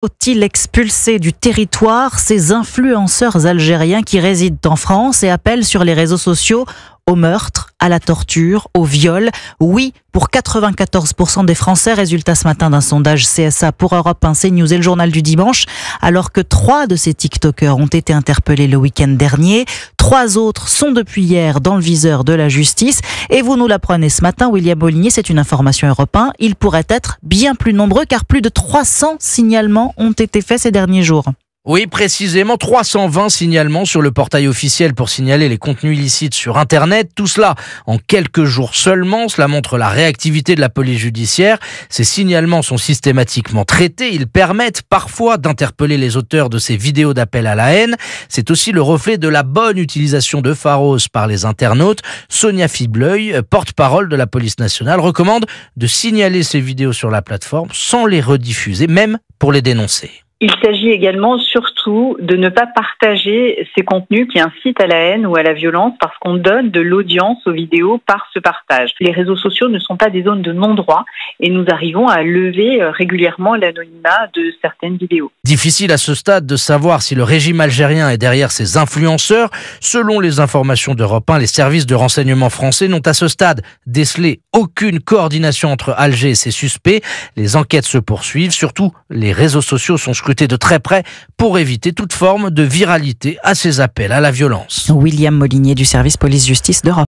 Faut-il expulser du territoire ces influenceurs algériens qui résident en France et appellent sur les réseaux sociaux au meurtre, à la torture, au viol? Oui, pour 94% des Français, résultat ce matin d'un sondage CSA pour Europe 1, CNews et le Journal du Dimanche, alors que 3 de ces TikTokers ont été interpellés le week-end dernier. 3 autres sont depuis hier dans le viseur de la justice. Et vous nous l'apprenez ce matin, William Molinier, c'est une information Europe 1. Ils pourraient être bien plus nombreux car plus de 300 signalements ont été faits ces derniers jours. Oui, précisément 320 signalements sur le portail officiel pour signaler les contenus illicites sur Internet. Tout cela en quelques jours seulement. Cela montre la réactivité de la police judiciaire. Ces signalements sont systématiquement traités. Ils permettent parfois d'interpeller les auteurs de ces vidéos d'appel à la haine. C'est aussi le reflet de la bonne utilisation de Pharos par les internautes. Sonia Fibleuil, porte-parole de la police nationale, recommande de signaler ces vidéos sur la plateforme sans les rediffuser, même pour les dénoncer. Il s'agit également surtout de ne pas partager ces contenus qui incitent à la haine ou à la violence parce qu'on donne de l'audience aux vidéos par ce partage. Les réseaux sociaux ne sont pas des zones de non-droit et nous arrivons à lever régulièrement l'anonymat de certaines vidéos. Difficile à ce stade de savoir si le régime algérien est derrière ces influenceurs. Selon les informations d'Europe 1, les services de renseignement français n'ont à ce stade décelé aucune coordination entre Alger et ses suspects. Les enquêtes se poursuivent. Surtout, les réseaux sociaux sont scrutés de très près pour éviter toute forme de viralité à ces appels à la violence. William Molinier du service police-justice d'Europe.